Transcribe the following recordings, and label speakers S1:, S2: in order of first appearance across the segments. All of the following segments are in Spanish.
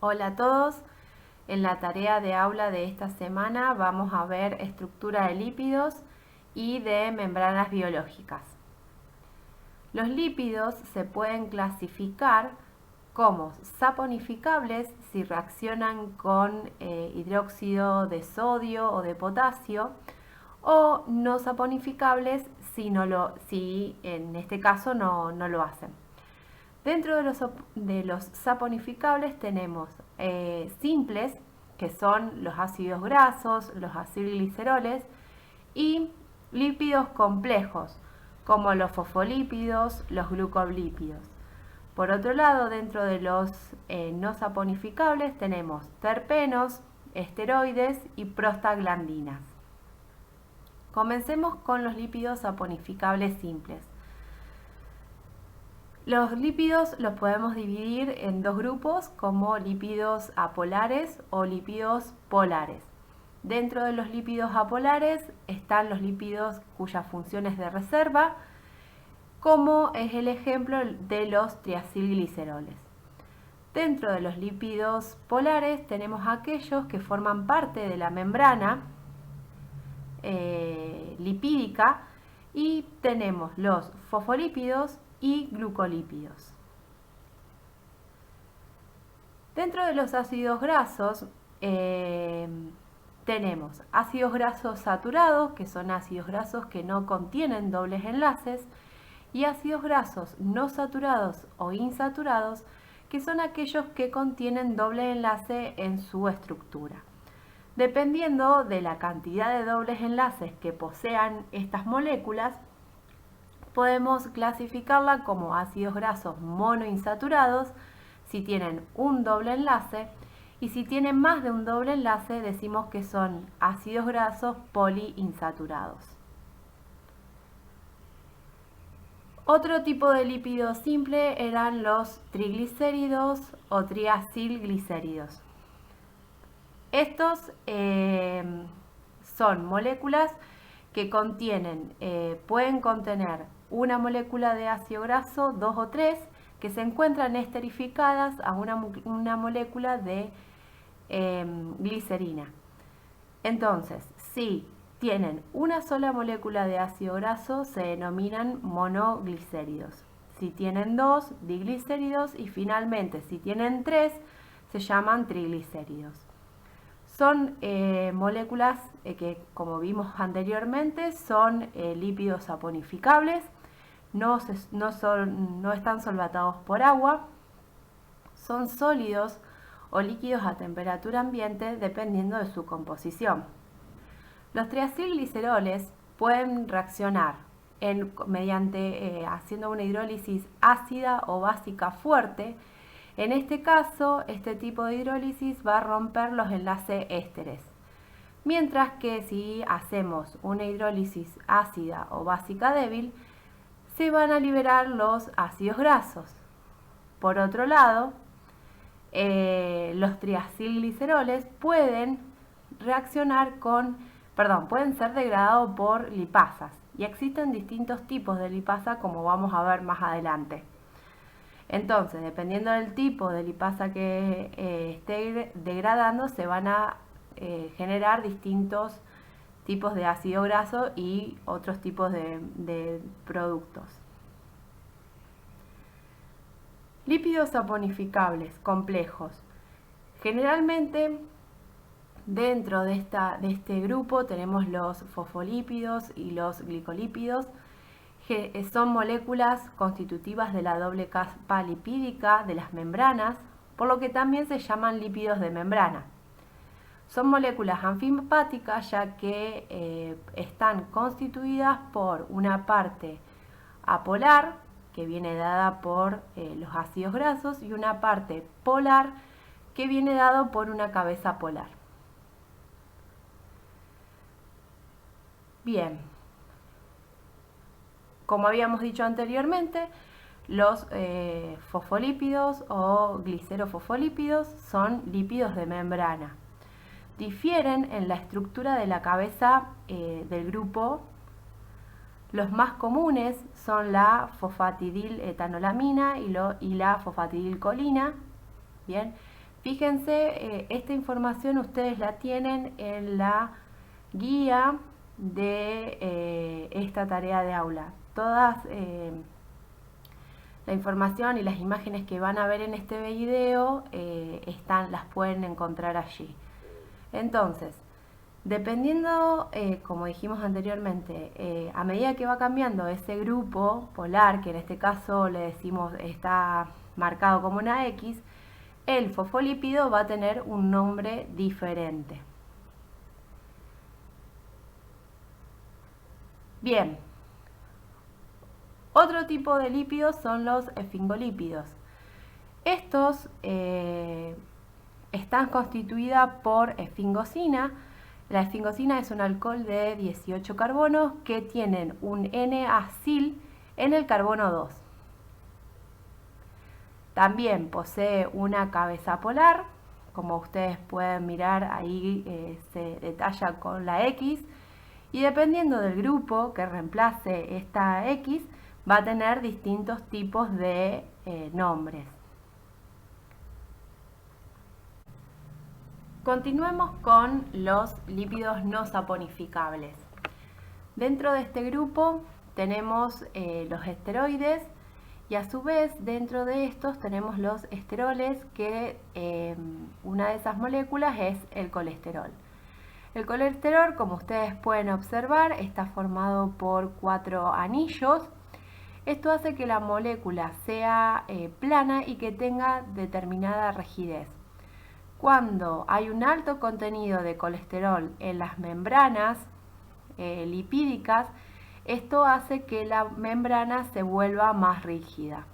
S1: Hola a todos. En la tarea de aula de esta semana vamos a ver estructura de lípidos y de membranas biológicas. Los lípidos se pueden clasificar como saponificables si reaccionan con hidróxido de sodio o de potasio, o no saponificables si en este caso no lo hacen. Dentro de los saponificables tenemos simples, que son los ácidos grasos, los acilgliceroles, y lípidos complejos, como los fosfolípidos, los glucolípidos. Por otro lado, dentro de los no saponificables tenemos terpenos, esteroides y prostaglandinas. Comencemos con los lípidos saponificables simples. Los lípidos los podemos dividir en dos grupos como lípidos apolares o lípidos polares. Dentro de los lípidos apolares están los lípidos cuya función es de reserva, como es el ejemplo de los triacilgliceroles. Dentro de los lípidos polares tenemos aquellos que forman parte de la membrana lipídica, y tenemos los fosfolípidos y glucolípidos. Dentro de los ácidos grasos tenemos ácidos grasos saturados, que son ácidos grasos que no contienen dobles enlaces, y ácidos grasos no saturados o insaturados, que son aquellos que contienen doble enlace en su estructura. Dependiendo de la cantidad de dobles enlaces que posean estas moléculas, podemos clasificarla como ácidos grasos monoinsaturados si tienen un doble enlace, y si tienen más de un doble enlace decimos que son ácidos grasos poliinsaturados. Otro tipo de lípido simple eran los triglicéridos o triacilglicéridos. Estos son moléculas que pueden contener una molécula de ácido graso, 2 o 3, que se encuentran esterificadas a una molécula de glicerina. Entonces, si tienen una sola molécula de ácido graso, se denominan monoglicéridos. Si tienen 2, diglicéridos, y finalmente si tienen 3, se llaman triglicéridos. Son moléculas que, como vimos anteriormente, son lípidos saponificables, no están solvatados por agua, son sólidos o líquidos a temperatura ambiente dependiendo de su composición. Los triacilgliceroles pueden reaccionar haciendo una hidrólisis ácida o básica fuerte. En este caso, este tipo de hidrólisis va a romper los enlaces ésteres, mientras que si hacemos una hidrólisis ácida o básica débil, se van a liberar los ácidos grasos. Por otro lado, los triacilgliceroles pueden ser degradados por lipasas, y existen distintos tipos de lipasa, como vamos a ver más adelante. Entonces, dependiendo del tipo de lipasa que esté degradando, se van a generar distintos tipos de ácido graso y otros tipos de productos. Lípidos saponificables complejos. Generalmente, dentro de este grupo tenemos los fosfolípidos y los glicolípidos, que son moléculas constitutivas de la doble capa lipídica de las membranas, por lo que también se llaman lípidos de membrana. Son moléculas anfipáticas, ya que están constituidas por una parte apolar, que viene dada por los ácidos grasos, y una parte polar, que viene dado por una cabeza polar. Bien, como habíamos dicho anteriormente, los fosfolípidos o glicerofosfolípidos son lípidos de membrana. Difieren en la estructura de la cabeza del grupo. Los más comunes son la fosfatidiletanolamina y la fosfatidilcolina. Bien, Fíjense, esta información ustedes la tienen en la guía de esta tarea de aula. Todas la información y las imágenes que van a ver en este video las pueden encontrar allí. Entonces, dependiendo, como dijimos anteriormente, a medida que va cambiando ese grupo polar, que en este caso le decimos está marcado como una X, el fosfolípido va a tener un nombre diferente. Bien, otro tipo de lípidos son los esfingolípidos. Estos están constituidos por esfingosina. La esfingosina es un alcohol de 18 carbonos que tienen un N-acil en el carbono 2. También posee una cabeza polar, como ustedes pueden mirar ahí se detalla con la X, y dependiendo del grupo que reemplace esta X, va a tener distintos tipos de nombres. Continuemos con los lípidos no saponificables. Dentro de este grupo tenemos los esteroides y a su vez dentro de estos tenemos los esteroles, que una de esas moléculas es el colesterol. El colesterol, como ustedes pueden observar, está formado por 4 anillos. Esto hace que la molécula sea plana y que tenga determinada rigidez. Cuando hay un alto contenido de colesterol en las membranas lipídicas, esto hace que la membrana se vuelva más rígida.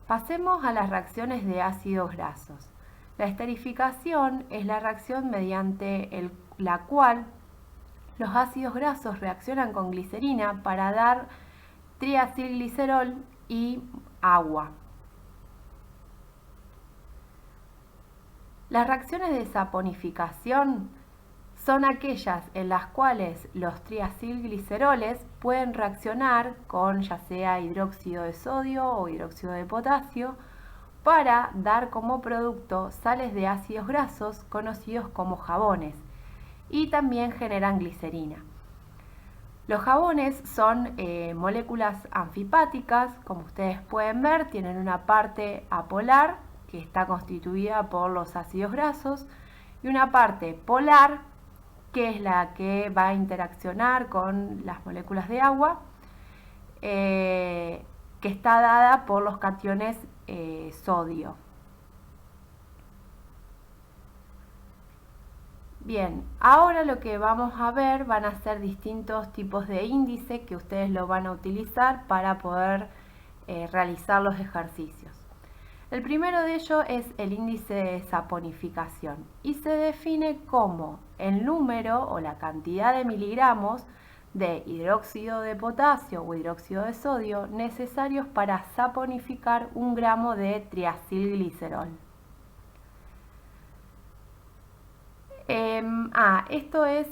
S1: Pasemos a las reacciones de ácidos grasos. La esterificación es la reacción mediante la cual los ácidos grasos reaccionan con glicerina para dar triacilglicerol y agua. Las reacciones de saponificación son aquellas en las cuales los triacilgliceroles pueden reaccionar con ya sea hidróxido de sodio o hidróxido de potasio para dar como producto sales de ácidos grasos conocidos como jabones, y también generan glicerina. Los jabones son moléculas anfipáticas, como ustedes pueden ver, tienen una parte apolar que está constituida por los ácidos grasos y una parte polar que es la que va a interaccionar con las moléculas de agua, que está dada por los cationes sodio. Bien, ahora lo que vamos a ver van a ser distintos tipos de índice que ustedes lo van a utilizar para poder realizar los ejercicios. El primero de ellos es el índice de saponificación y se define como el número o la cantidad de miligramos de hidróxido de potasio o hidróxido de sodio necesarios para saponificar 1 gramo de triacilglicerol. Esto es,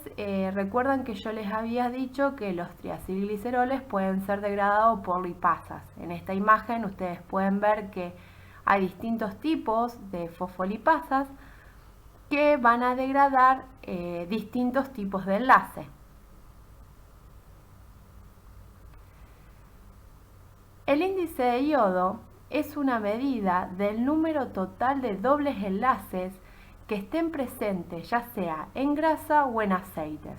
S1: recuerdan que yo les había dicho que los triacilgliceroles pueden ser degradados por lipasas. En esta imagen ustedes pueden ver que hay distintos tipos de fosfolipasas que van a degradar distintos tipos de enlace. El índice de yodo es una medida del número total de dobles enlaces que estén presentes ya sea en grasa o en aceites.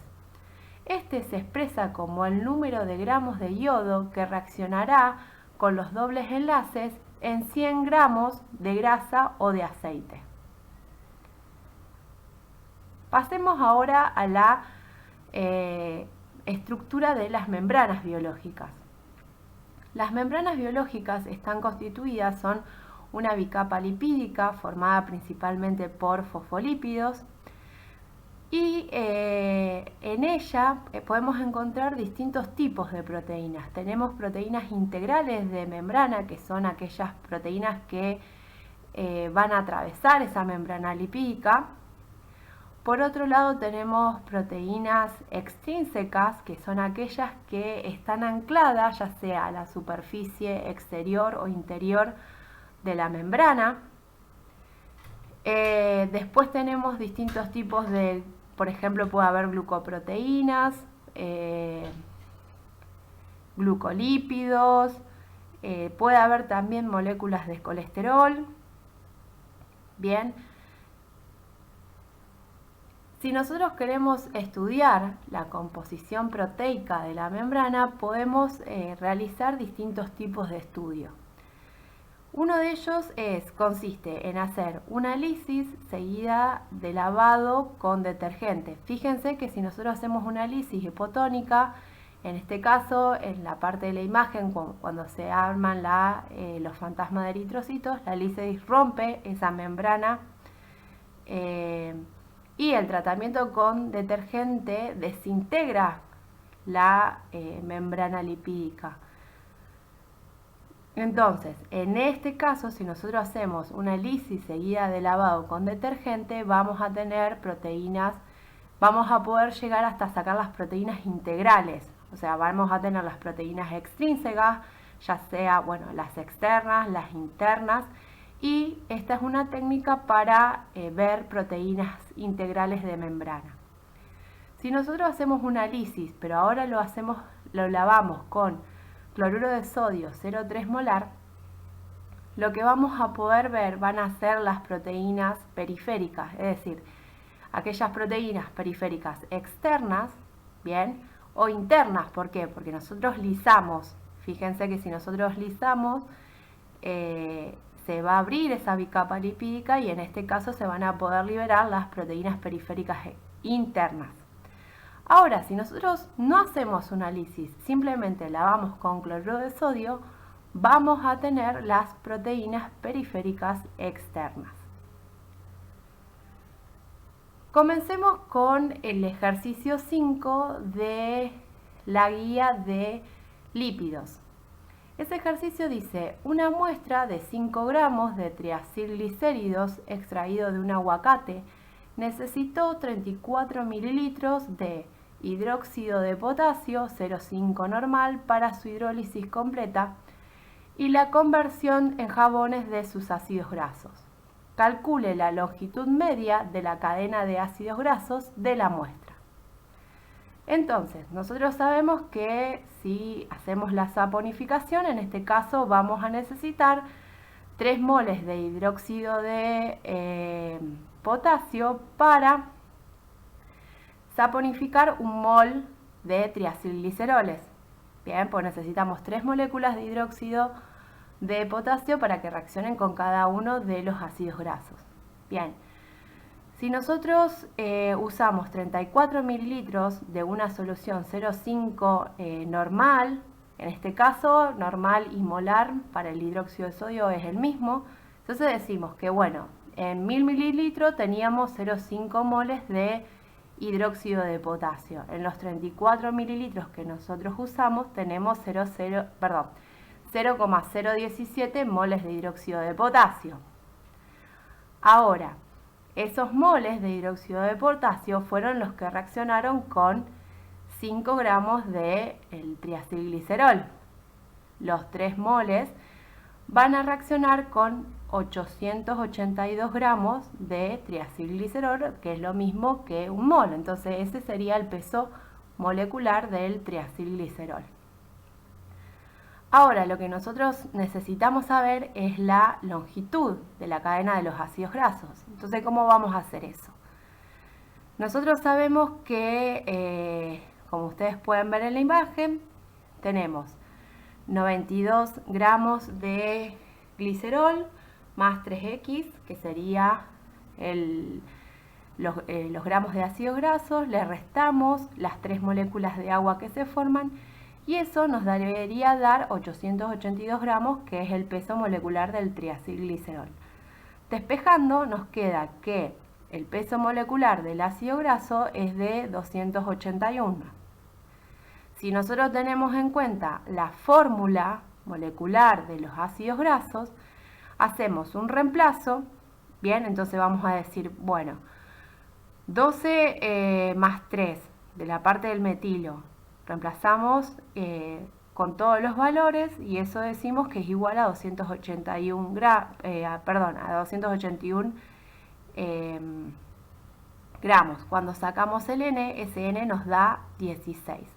S1: Este se expresa como el número de gramos de yodo que reaccionará con los dobles enlaces en 100 gramos de grasa o de aceite. Pasemos ahora a la estructura de las membranas biológicas. Las membranas biológicas están constituidas, son una bicapa lipídica formada principalmente por fosfolípidos y en ella podemos encontrar distintos tipos de proteínas. Tenemos proteínas integrales de membrana, que son aquellas proteínas que van a atravesar esa membrana lipídica. Por otro lado tenemos proteínas extrínsecas, que son aquellas que están ancladas ya sea a la superficie exterior o interior de la membrana. Después tenemos distintos tipos de, por ejemplo, puede haber glucoproteínas, glucolípidos, puede haber también moléculas de colesterol. Bien, si nosotros queremos estudiar la composición proteica de la membrana, podemos realizar distintos tipos de estudio. Uno de ellos consiste en hacer una lisis seguida de lavado con detergente. Fíjense que si nosotros hacemos una lisis hipotónica, en este caso, en la parte de la imagen, cuando se arman los fantasmas de eritrocitos, la lisis rompe esa membrana y el tratamiento con detergente desintegra la membrana lipídica. Entonces, en este caso, si nosotros hacemos una lisis seguida de lavado con detergente, vamos a tener proteínas, vamos a poder llegar hasta sacar las proteínas integrales. O sea, vamos a tener las proteínas extrínsecas, ya sea, bueno, las externas, las internas, y esta es una técnica para ver proteínas integrales de membrana. Si nosotros hacemos una lisis, pero ahora lo lavamos con cloruro de sodio 0,3 molar, lo que vamos a poder ver van a ser las proteínas periféricas, es decir, aquellas proteínas periféricas externas, bien, o internas. ¿Por qué? Porque nosotros lisamos. Fíjense que si nosotros lisamos, se va a abrir esa bicapa lipídica y en este caso se van a poder liberar las proteínas periféricas internas. Ahora, si nosotros no hacemos una lisis, simplemente lavamos con cloruro de sodio, vamos a tener las proteínas periféricas externas. Comencemos con el ejercicio 5 de la guía de lípidos. Ese ejercicio dice: una muestra de 5 gramos de triacilglicéridos extraído de un aguacate necesitó 34 mililitros de hidróxido de potasio 0,5 normal para su hidrólisis completa y la conversión en jabones de sus ácidos grasos. Calcule la longitud media de la cadena de ácidos grasos de la muestra. Entonces, nosotros sabemos que si hacemos la saponificación, en este caso vamos a necesitar 3 moles de hidróxido de potasio para saponificar 1 mol de triacilgliceroles. Bien, pues necesitamos 3 moléculas de hidróxido de potasio para que reaccionen con cada uno de los ácidos grasos. Bien, si nosotros usamos 34 mililitros de una solución 0,5 normal, en este caso normal y molar para el hidróxido de sodio es el mismo, entonces decimos que bueno, en 1000 mililitros teníamos 0,5 moles de hidróxido de potasio. En los 34 mililitros que nosotros usamos tenemos 0,017 moles de hidróxido de potasio. Ahora, esos moles de hidróxido de potasio fueron los que reaccionaron con 5 gramos de triacilglicerol. Los 3 moles van a reaccionar con 882 gramos de triacilglicerol, que es lo mismo que 1 mol. Entonces ese sería el peso molecular del triacilglicerol. Ahora, lo que nosotros necesitamos saber es la longitud de la cadena de los ácidos grasos. Entonces, ¿cómo vamos a hacer eso? Nosotros sabemos que, como ustedes pueden ver en la imagen, tenemos 92 gramos de glicerol más 3X, que sería los gramos de ácidos grasos, le restamos las 3 moléculas de agua que se forman y eso nos debería dar 882 gramos, que es el peso molecular del triacilglicerol. Despejando, nos queda que el peso molecular del ácido graso es de 281. Si nosotros tenemos en cuenta la fórmula molecular de los ácidos grasos, hacemos un reemplazo. Bien, entonces vamos a decir, bueno, 12 más 3 de la parte del metilo, reemplazamos con todos los valores y eso decimos que es igual a 281 gramos. Cuando sacamos el N, ese N nos da 16.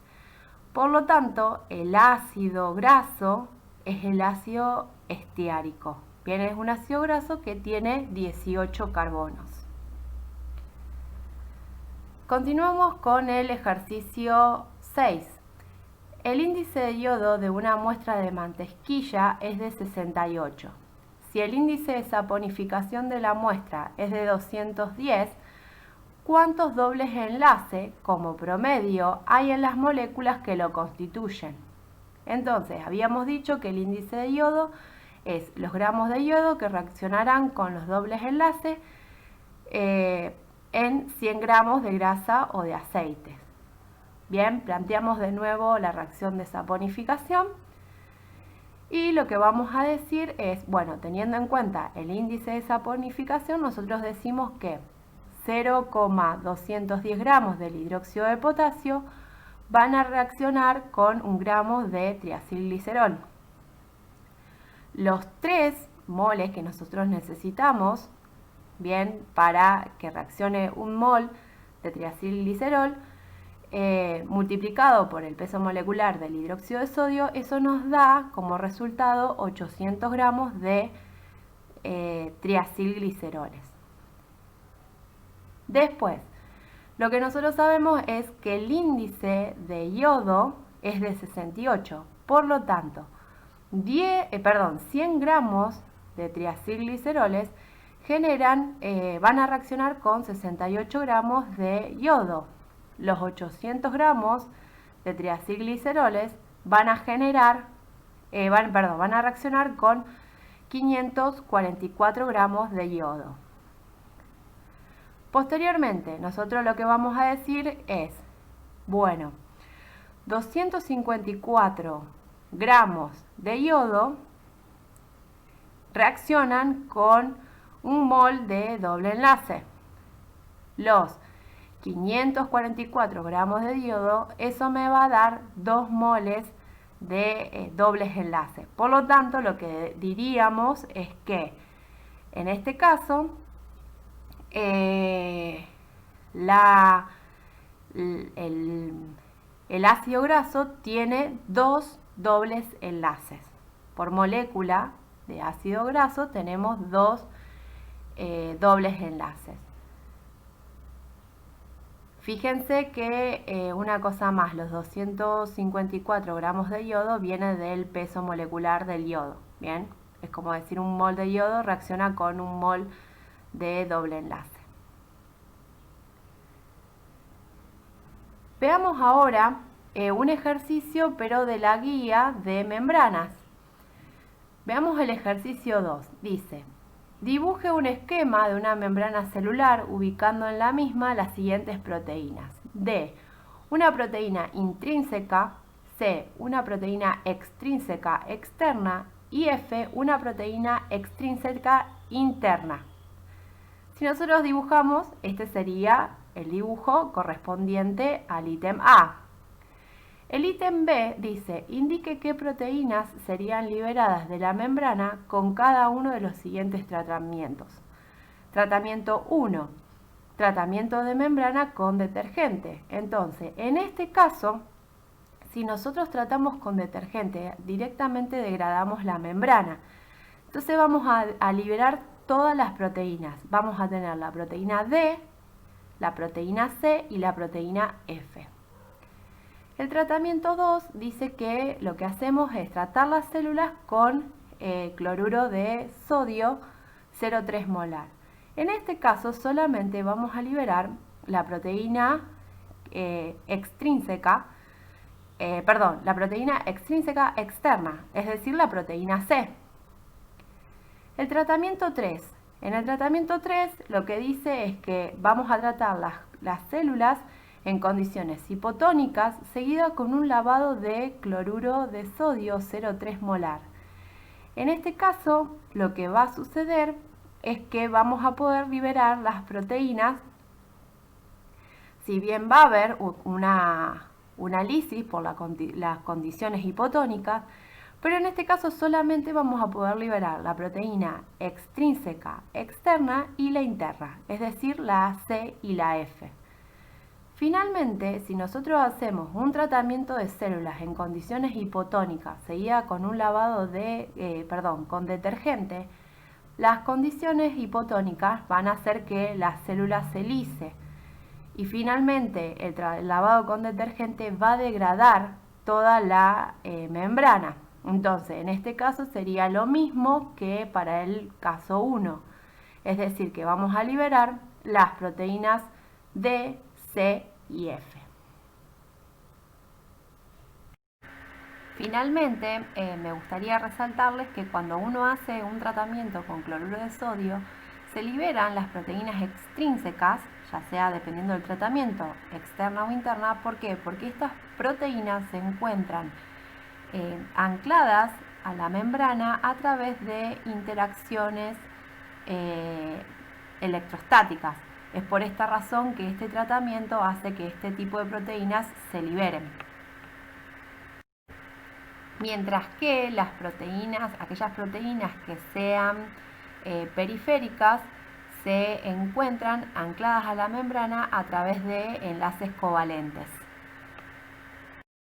S1: Por lo tanto, el ácido graso es el ácido esteárico. Bien, es un ácido graso que tiene 18 carbonos. Continuamos con el ejercicio 6. El índice de yodo de una muestra de mantequilla es de 68. Si el índice de saponificación de la muestra es de 210, ¿cuántos dobles enlace como promedio hay en las moléculas que lo constituyen? Entonces, habíamos dicho que el índice de yodo es los gramos de yodo que reaccionarán con los dobles enlaces en 100 gramos de grasa o de aceite. Bien, planteamos de nuevo la reacción de saponificación y lo que vamos a decir es, bueno, teniendo en cuenta el índice de saponificación, nosotros decimos que 0,210 gramos del hidróxido de potasio van a reaccionar con 1 gramo de triacilglicerol. Los 3 moles que nosotros necesitamos, bien, para que reaccione 1 mol de triacilglicerol, multiplicado por el peso molecular del hidróxido de sodio, eso nos da como resultado 800 gramos de triacilgliceroles. Después, lo que nosotros sabemos es que el índice de yodo es de 68, por lo tanto, 100 gramos de triacilgliceroles van a reaccionar con 68 gramos de yodo. Los 800 gramos de triacilgliceroles van a reaccionar con 544 gramos de yodo. Posteriormente, nosotros lo que vamos a decir es, bueno, 254 gramos de yodo reaccionan con 1 mol de doble enlace. Los 544 gramos de yodo, eso me va a dar 2 moles de dobles enlaces. Por lo tanto, lo que diríamos es que en este caso el ácido graso tiene 2 dobles enlaces. Por molécula de ácido graso tenemos 2 dobles enlaces. Fíjense que una cosa más, los 254 gramos de yodo viene del peso molecular del yodo. Bien, es como decir 1 mol de yodo reacciona con 1 mol de doble enlace. Veamos ahora un ejercicio pero de la guía de membranas. Veamos el ejercicio 2. Dice, dibuje un esquema de una membrana celular ubicando en la misma las siguientes proteínas. D, una proteína intrínseca. C, una proteína extrínseca externa. Y F, una proteína extrínseca interna. Si nosotros dibujamos, este sería el dibujo correspondiente al ítem A. El ítem B dice, indique qué proteínas serían liberadas de la membrana con cada uno de los siguientes tratamientos. Tratamiento 1, tratamiento de membrana con detergente. Entonces, en este caso, si nosotros tratamos con detergente, directamente degradamos la membrana. Entonces vamos a liberar todas las proteínas. Vamos a tener la proteína D, la proteína C y la proteína F. El tratamiento 2 dice que lo que hacemos es tratar las células con cloruro de sodio 0,3 molar. En este caso solamente vamos a liberar la proteína extrínseca externa, es decir, la proteína C. El tratamiento 3. En el tratamiento 3 lo que dice es que vamos a tratar las células en condiciones hipotónicas seguida con un lavado de cloruro de sodio 0,3 molar. En este caso lo que va a suceder es que vamos a poder liberar las proteínas, si bien va a haber una lisis por las condiciones hipotónicas, pero en este caso solamente vamos a poder liberar la proteína extrínseca externa y la interna, es decir, la C y la F. Finalmente, si nosotros hacemos un tratamiento de células en condiciones hipotónicas seguida con un lavado con detergente, las condiciones hipotónicas van a hacer que la célula se lise y finalmente el lavado con detergente va a degradar toda la membrana. Entonces, en este caso sería lo mismo que para el caso 1, es decir, que vamos a liberar las proteínas D, C y F. Finalmente, me gustaría resaltarles que cuando uno hace un tratamiento con cloruro de sodio, se liberan las proteínas extrínsecas, ya sea dependiendo del tratamiento, externa o interna. ¿Por qué? Porque estas proteínas se encuentran ancladas a la membrana a través de interacciones electrostáticas. Es por esta razón que este tratamiento hace que este tipo de proteínas se liberen. Mientras que las proteínas, aquellas proteínas que sean periféricas, se encuentran ancladas a la membrana a través de enlaces covalentes.